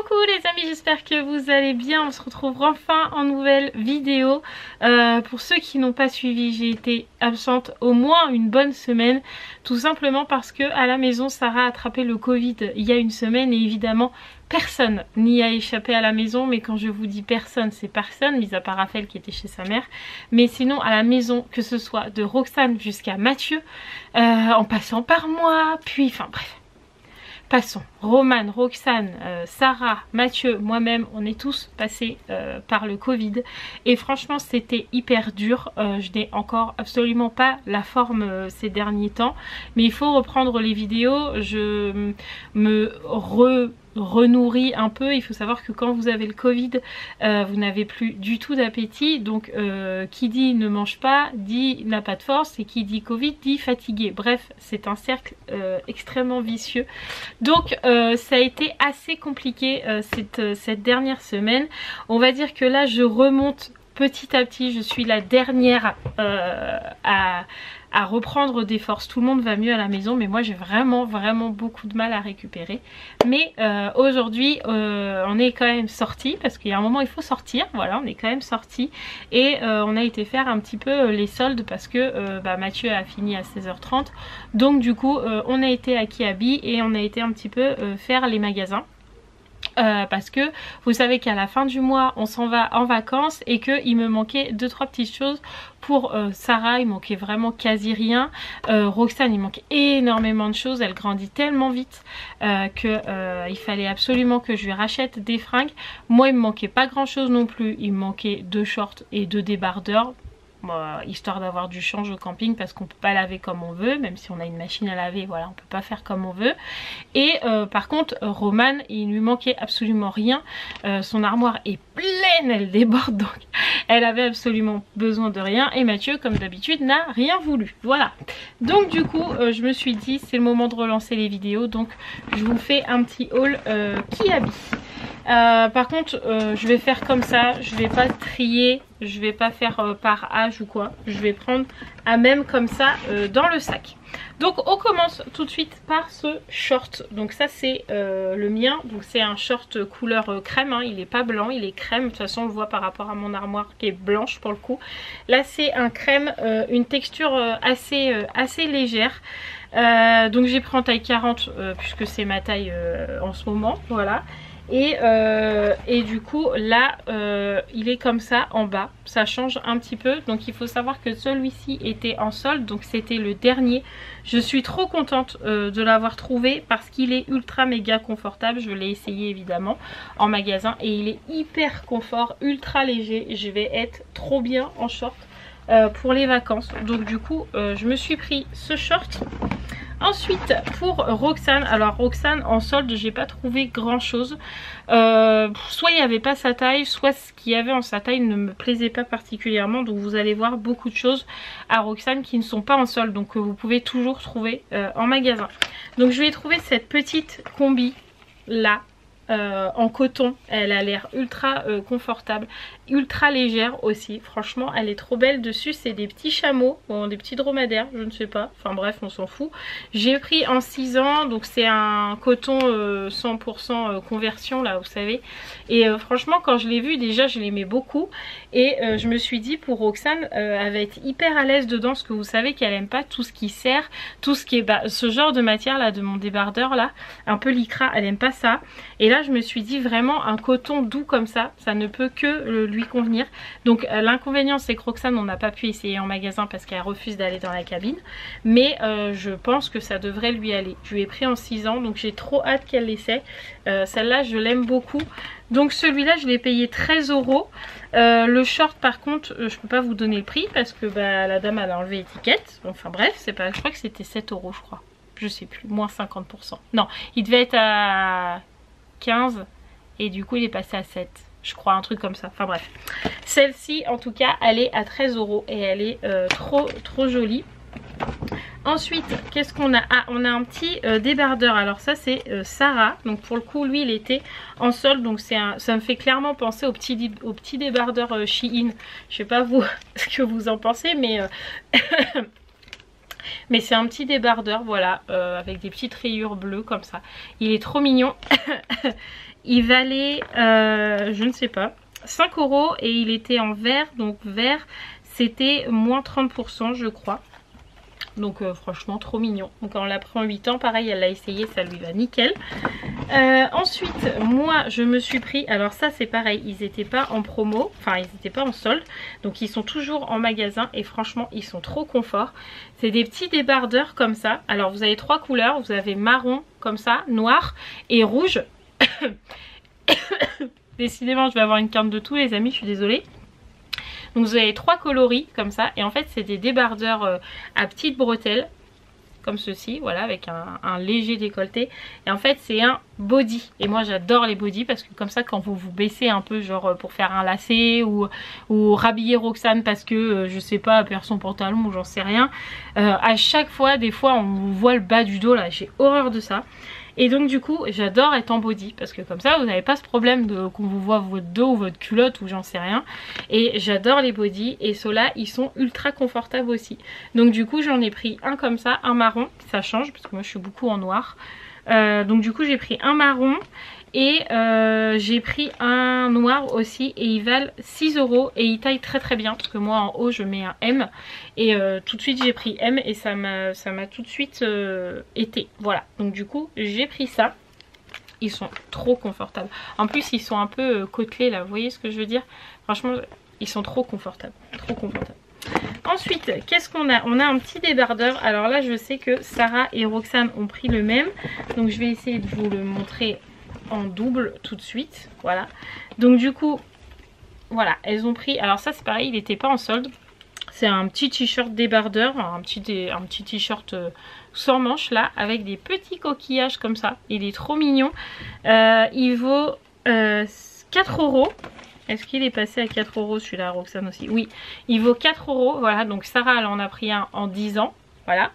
Coucou les amis, j'espère que vous allez bien. On se retrouve enfin en nouvelle vidéo. Pour ceux qui n'ont pas suivi, j'ai été absente au moins une bonne semaine, tout simplement parce que à la maison Sarah a attrapé le Covid il y a une semaine et évidemment personne n'y a échappé à la maison. Mais quand je vous dis personne, c'est personne, mis à part Raphaël qui était chez sa mère, mais sinon à la maison, que ce soit de Roxane jusqu'à Mathieu, en passant par moi, puis enfin bref. Passons, Romane, Roxane, Sarah, Mathieu, moi-même, on est tous passés par le Covid et franchement c'était hyper dur. Je n'ai encore absolument pas la forme ces derniers temps, mais il faut reprendre les vidéos. Je me renourris un peu. Il faut savoir que quand vous avez le Covid, vous n'avez plus du tout d'appétit, donc qui dit ne mange pas dit n'a pas de force, et qui dit Covid dit fatigué. Bref, c'est un cercle extrêmement vicieux. Donc ça a été assez compliqué cette dernière semaine. On va dire que là je remonte petit à petit. Je suis la dernière à reprendre des forces. Tout le monde va mieux à la maison, mais moi j'ai vraiment beaucoup de mal à récupérer. Mais aujourd'hui on est quand même sorti, parce qu'il y a un moment il faut sortir. Voilà, on est quand même sorti et on a été faire un petit peu les soldes parce que Mathieu a fini à 16h30. Donc du coup on a été à Kiabi et on a été un petit peu faire les magasins. Parce que vous savez qu'à la fin du mois on s'en va en vacances et qu'il me manquait 2-3 petites choses. Pour Sarah il manquait vraiment quasi rien. Roxane il manquait énormément de choses, elle grandit tellement vite que il fallait absolument que je lui rachète des fringues. Moi il me manquait pas grand chose non plus, il me manquait 2 shorts et 2 débardeurs. Histoire d'avoir du change au camping, parce qu'on peut pas laver comme on veut, même si on a une machine à laver, voilà, on peut pas faire comme on veut. Et par contre Romane, il lui manquait absolument rien. Son armoire est pleine, elle déborde, donc elle avait absolument besoin de rien. Et Mathieu, comme d'habitude, n'a rien voulu. Voilà, donc du coup je me suis dit c'est le moment de relancer les vidéos, donc je vous fais un petit haul Kiabi. Par contre je vais faire comme ça, je vais pas trier, je vais pas faire par âge ou quoi, je vais prendre à même comme ça dans le sac. Donc on commence tout de suite par ce short. Donc ça c'est le mien, donc c'est un short couleur crème, hein. Il est pas blanc, il est crème, de toute façon on le voit par rapport à mon armoire qui est blanche pour le coup. Là c'est un crème, une texture assez légère. Donc j'ai pris en taille 40 puisque c'est ma taille en ce moment, voilà. Et du coup là il est comme ça en bas, ça change un petit peu. Donc il faut savoir que celui-ci était en solde, donc c'était le dernier. Je suis trop contente de l'avoir trouvé parce qu'il est ultra méga confortable. Je l'ai essayé évidemment en magasin et il est hyper confort, ultra léger. Je vais être trop bien en short pour les vacances. Donc du coup je me suis pris ce short. Ensuite pour Roxane, alors Roxane en solde j'ai pas trouvé grand chose, soit il n'y avait pas sa taille, soit ce qu'il y avait en sa taille ne me plaisait pas particulièrement. Donc vous allez voir beaucoup de choses à Roxane qui ne sont pas en solde, donc que vous pouvez toujours trouver en magasin. Donc je vais trouver cette petite combi là en coton, elle a l'air ultra confortable, ultra légère aussi, franchement elle est trop belle. Dessus c'est des petits chameaux, bon, des petits dromadaires, je ne sais pas, enfin bref on s'en fout. J'ai pris en 6 ans, donc c'est un coton 100% conversion là vous savez. Et franchement quand je l'ai vu déjà je l'aimais beaucoup. Et je me suis dit pour Roxane elle va être hyper à l'aise dedans, parce que vous savez qu'elle aime pas tout ce qui serre, tout ce qui est ce genre de matière là, de mon débardeur là, un peu lycra, elle aime pas ça. Et là je me suis dit vraiment un coton doux comme ça ne peut que lui convenir. Donc l'inconvénient c'est que Roxane on n'a pas pu essayer en magasin parce qu'elle refuse d'aller dans la cabine, mais je pense que ça devrait lui aller. Je lui ai pris en 6 ans, donc j'ai trop hâte qu'elle l'essaie. Celle-là je l'aime beaucoup. Donc celui-là je l'ai payé 13 €. Le short par contre je peux pas vous donner le prix parce que la dame elle a enlevé l'étiquette. Enfin bref, c'est pas, je crois que c'était 7 € je crois. Je sais plus, moins 50%. Non, il devait être à 15 et du coup il est passé à 7. Je crois, un truc comme ça. Enfin bref. Celle-ci en tout cas elle est à 13 € et elle est trop jolie. Ensuite qu'est-ce qu'on a? Ah, on a un petit débardeur. Alors ça c'est Sarah, donc pour le coup lui il était en solde, donc ça me fait clairement penser au petit débardeur Shein. Je sais pas vous ce que vous en pensez, mais mais c'est un petit débardeur, voilà, avec des petites rayures bleues comme ça. Il est trop mignon. il valait, je ne sais pas, 5 € et il était en vert. Donc vert, c'était moins 30% je crois. Donc franchement trop mignon. Donc on l'a pris en 8 ans, pareil elle l'a essayé, ça lui va nickel. Ensuite moi je me suis pris, alors ça c'est pareil, ils n'étaient pas en promo, enfin ils n'étaient pas en solde, donc ils sont toujours en magasin et franchement ils sont trop confort. C'est des petits débardeurs comme ça. Alors vous avez 3 couleurs, vous avez marron comme ça, noir et rouge. Décidément je vais avoir une quinte de tout les amis, je suis désolée. Donc vous avez 3 coloris comme ça et en fait c'est des débardeurs à petites bretelles comme ceci, voilà, avec un léger décolleté. Et en fait c'est un body et moi j'adore les bodys parce que comme ça quand vous vous baissez un peu genre pour faire un lacet ou rhabiller Roxane parce que je sais pas, perd son pantalon ou j'en sais rien, à chaque fois, des fois on voit le bas du dos là, j'ai horreur de ça. Et donc du coup j'adore être en body parce que comme ça vous n'avez pas ce problème de qu'on vous voit votre dos ou votre culotte ou j'en sais rien. Et j'adore les bodys et ceux-là ils sont ultra confortables aussi. Donc du coup j'en ai pris un comme ça, un marron, ça change parce que moi je suis beaucoup en noir. Donc du coup j'ai pris un marron et j'ai pris un noir aussi et ils valent 6 € et ils taillent très très bien parce que moi en haut je mets un M et tout de suite j'ai pris M et ça m'a tout de suite été, voilà. Donc du coup j'ai pris ça, ils sont trop confortables, en plus ils sont un peu côtelés là, vous voyez ce que je veux dire, franchement ils sont trop confortables, trop confortables. Ensuite, qu'est-ce qu'on a? On a un petit débardeur. Alors là, je sais que Sarah et Roxane ont pris le même. Donc je vais essayer de vous le montrer en double tout de suite. Voilà. Donc du coup, voilà, elles ont pris... Alors ça, c'est pareil, il n'était pas en solde. C'est un petit t-shirt débardeur, un petit t-shirt sans manches là, avec des petits coquillages comme ça. Il est trop mignon. Il vaut 4 €. Est-ce qu'il est passé à 4 € celui-là, Roxane aussi? Oui, il vaut 4 €. Voilà, donc Sarah, elle en a pris un en 10 ans. Voilà.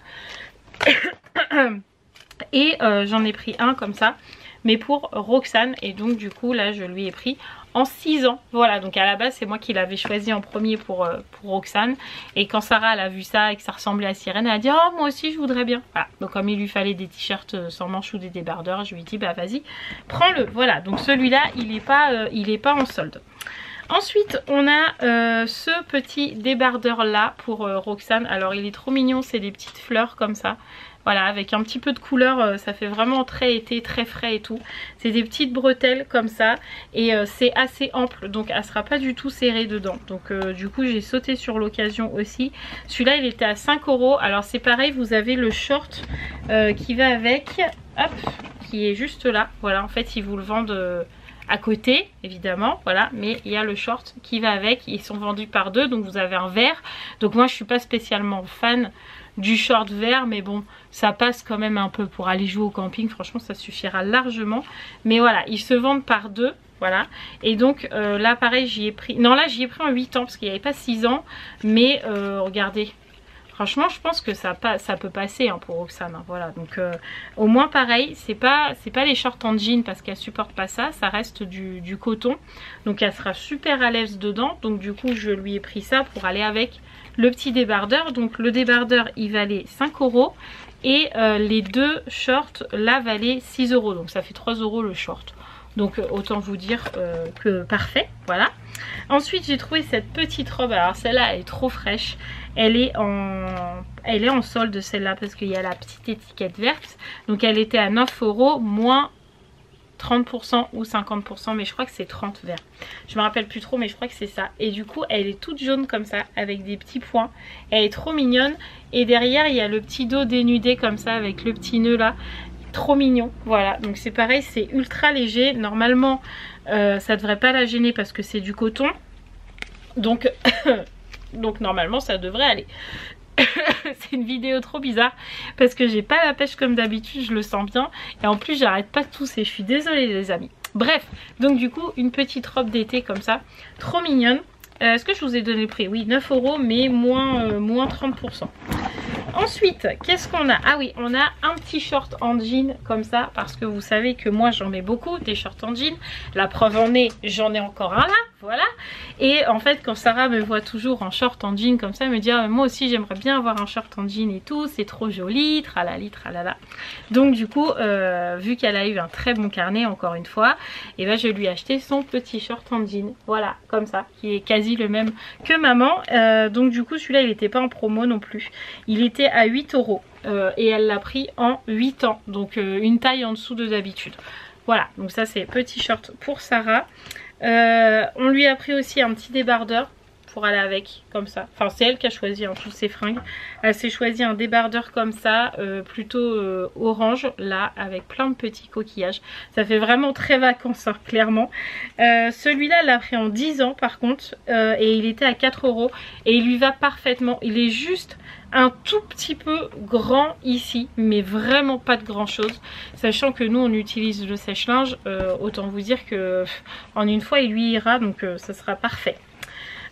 Et j'en ai pris un comme ça, mais pour Roxane. Et donc du coup, là, je lui ai pris en 6 ans. Voilà, donc à la base, c'est moi qui l'avais choisi en premier pour Roxane. Et quand Sarah, elle a vu ça et que ça ressemblait à Sirène, elle a dit « Oh, moi aussi, je voudrais bien. » Voilà, donc comme il lui fallait des t-shirts sans manches ou des débardeurs, je lui ai dit « Bah vas-y, prends-le. » Voilà, donc celui-là, il est pas en solde. Ensuite on a ce petit débardeur là pour Roxane. Alors il est trop mignon, c'est des petites fleurs comme ça. Voilà, avec un petit peu de couleur, ça fait vraiment très été, très frais et tout. C'est des petites bretelles comme ça et c'est assez ample, donc elle sera pas du tout serrée dedans. Donc du coup j'ai sauté sur l'occasion aussi. Celui-là il était à 5 €. Alors c'est pareil, vous avez le short qui va avec, hop, qui est juste là. Voilà, en fait ils vous le vendent... à côté évidemment, voilà, mais il y a le short qui va avec, ils sont vendus par deux, donc vous avez un vert. Donc moi je suis pas spécialement fan du short vert, mais bon ça passe quand même un peu pour aller jouer au camping, franchement ça suffira largement. Mais voilà, ils se vendent par deux, voilà. Et donc là pareil j'y ai pris, non là j'y ai pris en 8 ans parce qu'il n'y avait pas 6 ans, mais regardez, franchement je pense que ça peut passer hein, pour Roxane, hein, voilà. Donc au moins pareil, c'est pas les shorts en jean parce qu'elle supporte pas ça, ça reste du coton. Donc elle sera super à l'aise dedans. Donc du coup je lui ai pris ça pour aller avec le petit débardeur. Donc le débardeur il valait 5 € et les deux shorts là valaient 6 €. Donc ça fait 3 € le short. Donc autant vous dire que parfait, voilà. Ensuite j'ai trouvé cette petite robe, alors celle-là elle est trop fraîche. Elle est en solde celle-là parce qu'il y a la petite étiquette verte. Donc elle était à 9 € moins 30% ou 50%, mais je crois que c'est 30 vert. Je me rappelle plus trop mais je crois que c'est ça. Et du coup elle est toute jaune comme ça avec des petits points. Elle est trop mignonne et derrière il y a le petit dos dénudé comme ça avec le petit nœud là. Trop mignon, voilà. Donc c'est pareil, c'est ultra léger. Normalement ça devrait pas la gêner parce que c'est du coton. Donc donc normalement ça devrait aller. C'est une vidéo trop bizarre parce que j'ai pas la pêche comme d'habitude, je le sens bien. Et en plus j'arrête pas de tousser, je suis désolée les amis. Bref, donc du coup une petite robe d'été comme ça, trop mignonne. Est-ce que je vous ai donné le prix? Oui, 9 € mais moins 30%. Ensuite, qu'est-ce qu'on a? Ah oui, on a un petit short en jean comme ça, parce que vous savez que moi j'en mets beaucoup des shorts en jean. La preuve en est, j'en ai encore un là, voilà. Et en fait quand Sarah me voit toujours en short en jean comme ça, elle me dit ah, moi aussi j'aimerais bien avoir un short en jean et tout, c'est trop joli, tralali tralala. Donc du coup vu qu'elle a eu un très bon carnet encore une fois, et ben je lui ai acheté son petit short en jean, voilà, comme ça, qui est quasi le même que maman. Donc du coup celui-là il n'était pas en promo non plus, il était à 8 € et elle l'a pris en 8 ans, donc une taille en dessous de d'habitude. Voilà, donc ça c'est petit short pour Sarah. On lui a pris aussi un petit débardeur pour aller avec, comme ça. Enfin c'est elle qui a choisi toutes ses fringues. Elle s'est choisi un débardeur comme ça, plutôt orange, là, avec plein de petits coquillages. Ça fait vraiment très vacances, hein, clairement. Celui-là, elle l'a pris en 10 ans par contre, et il était à 4 € et il lui va parfaitement. Il est juste un tout petit peu grand ici, mais vraiment pas de grand chose, sachant que nous on utilise le sèche-linge, autant vous dire que en une fois il lui ira, donc ça sera parfait.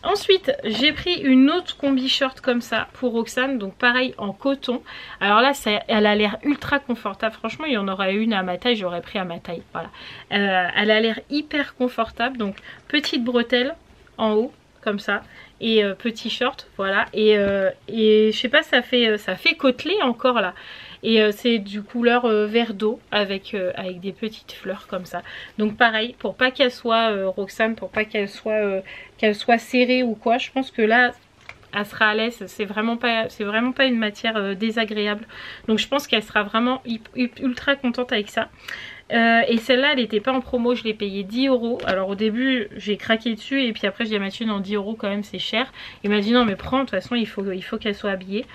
Ensuite j'ai pris une autre combi short comme ça pour Roxane, donc pareil en coton. Alors là elle a l'air ultra confortable, franchement il y en aurait une à ma taille, j'aurais pris à ma taille, voilà. Elle a l'air hyper confortable, donc petite bretelle en haut comme ça, et petit short, voilà, et je sais pas, ça fait côtelé encore là, et c'est du couleur vert d'eau avec des petites fleurs comme ça. Donc pareil, pour pas qu'elle soit Roxane, pour pas qu'elle soit serrée ou quoi, je pense que là elle sera à l'aise, c'est vraiment pas une matière désagréable, donc je pense qu'elle sera vraiment ultra contente avec ça. Et celle-là elle n'était pas en promo, je l'ai payée 10 €. Alors au début j'ai craqué dessus et puis après je dis à Mathieu non, 10 € quand même c'est cher. Il m'a dit non mais prends, de toute façon il faut qu'elle soit habillée.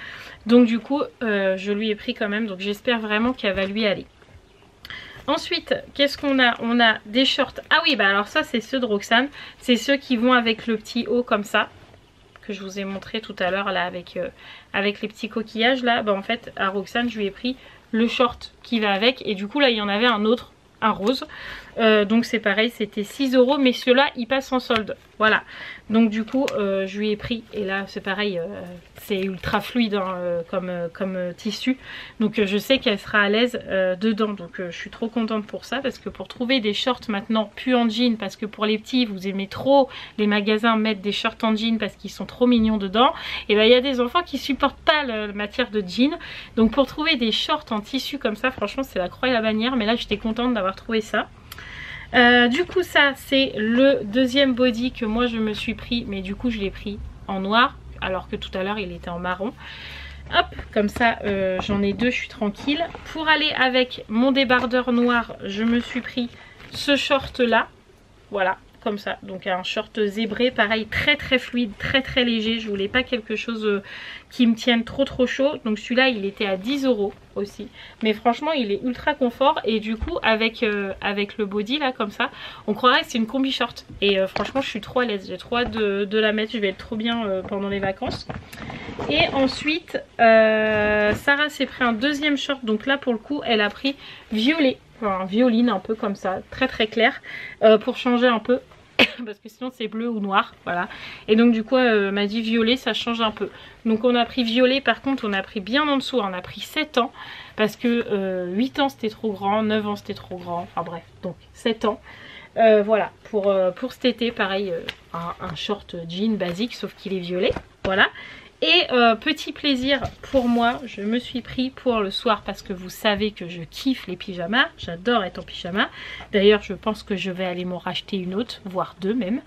Donc du coup je lui ai pris quand même, donc j'espère vraiment qu'elle va lui aller. Ensuite qu'est-ce qu'on a? On a des shorts, ah oui bah alors ça c'est ceux de Roxane, c'est ceux qui vont avec le petit haut comme ça, que je vous ai montré tout à l'heure là avec les petits coquillages là. Bah en fait à Roxane je lui ai pris le short qui va avec, et du coup là il y en avait un autre, un rose, donc c'est pareil, c'était 6 €, mais ceux-là ils passent en solde, voilà. Donc du coup je lui ai pris, et là c'est pareil, c'est ultra fluide hein, comme tissu, donc je sais qu'elle sera à l'aise dedans, donc je suis trop contente pour ça, parce que pour trouver des shorts maintenant plus en jean, parce que pour les petits vous aimez trop les magasins mettre des shorts en jean parce qu'ils sont trop mignons dedans, et ben il y a des enfants qui supportent pas la matière de jean, donc pour trouver des shorts en tissu comme ça franchement c'est la croix et la bannière, mais là j'étais contente d'avoir trouvé ça. Du coup ça c'est le deuxième body que moi je me suis pris, mais du coup je l'ai pris en noir alors que tout à l'heure il était en marron. Hop, comme ça j'en ai deux, je suis tranquille. Pour aller avec mon débardeur noir je me suis pris ce short là, voilà, comme ça, donc un short zébré, pareil, très très fluide, très très léger. Je voulais pas quelque chose qui me tienne trop chaud, donc celui-là il était à 10 € aussi, mais franchement il est ultra confort, et du coup avec le body là comme ça on croirait que c'est une combi short, et franchement je suis trop à l'aise, j'ai trop hâte de la mettre, je vais être trop bien pendant les vacances. Et ensuite Sarah s'est pris un deuxième short, donc là pour le coup elle a pris violet, enfin violine un peu comme ça, très très clair, pour changer un peu parce que sinon c'est bleu ou noir, voilà. Et donc du coup m'a dit violet ça change un peu, donc on a pris violet. Par contre on a pris bien en dessous, on a pris 7 ans parce que 8 ans c'était trop grand, 9 ans c'était trop grand, enfin bref, donc 7 ans. Voilà, pour cet été pareil, un short jean basique sauf qu'il est violet, voilà. Et petit plaisir pour moi, je me suis pris pour le soir, parce que vous savez que je kiffe les pyjamas, j'adore être en pyjama. D'ailleurs je pense que je vais aller m'en racheter une autre, voire deux même.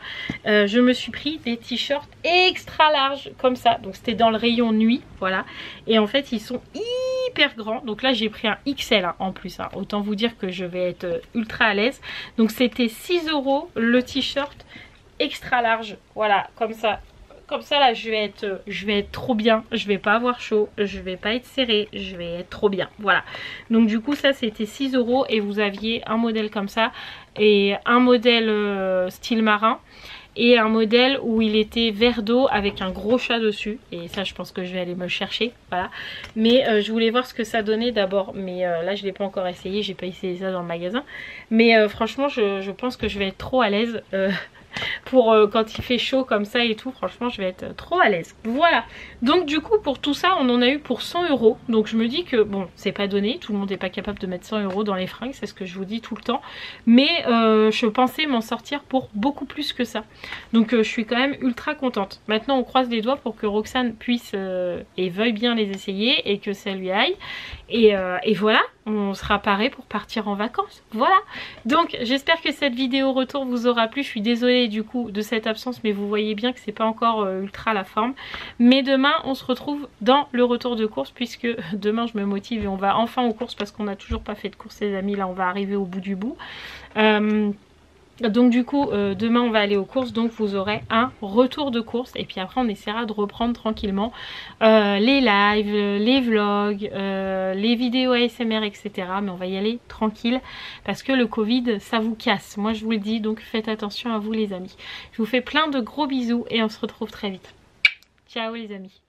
Je me suis pris des t-shirts extra larges comme ça, donc c'était dans le rayon nuit, voilà. Et en fait ils sont hyper grands, donc là j'ai pris un XL hein, en plus, hein. Autant vous dire que je vais être ultra à l'aise. Donc c'était 6 € le t-shirt extra large, voilà, comme ça. Comme ça là je vais être trop bien, je vais pas avoir chaud, je vais pas être serrée, je vais être trop bien, voilà. Donc du coup ça c'était 6 € et vous aviez un modèle comme ça et un modèle style marin et un modèle où il était vert d'eau avec un gros chat dessus, et ça je pense que je vais aller me le chercher, voilà. Mais je voulais voir ce que ça donnait d'abord, mais là je l'ai pas encore essayé, j'ai pas essayé ça dans le magasin, mais franchement je pense que je vais être trop à l'aise pour quand il fait chaud comme ça et tout. Franchement, je vais être trop à l'aise. Voilà. Donc du coup, pour tout ça, on en a eu pour 100 €. Donc je me dis que bon, c'est pas donné. Tout le monde n'est pas capable de mettre 100 € dans les fringues. C'est ce que je vous dis tout le temps. Mais je pensais m'en sortir pour beaucoup plus que ça. Donc je suis quand même ultra contente. Maintenant, on croise les doigts pour que Roxane puisse et veuille bien les essayer et que ça lui aille. Et voilà, on sera paré pour partir en vacances. Voilà. Donc j'espère que cette vidéo retour vous aura plu. Je suis désolée du coup de cette absence, mais vous voyez bien que c'est pas encore ultra la forme. Mais demain on se retrouve dans le retour de course, puisque demain je me motive et on va enfin aux courses parce qu'on n'a toujours pas fait de course les amis. Là on va arriver au bout du bout. Donc du coup demain on va aller aux courses, donc vous aurez un retour de course et puis après on essaiera de reprendre tranquillement les lives, les vlogs, les vidéos ASMR etc. Mais on va y aller tranquille parce que le Covid ça vous casse, moi je vous le dis, donc faites attention à vous les amis. Je vous fais plein de gros bisous et on se retrouve très vite. Ciao les amis.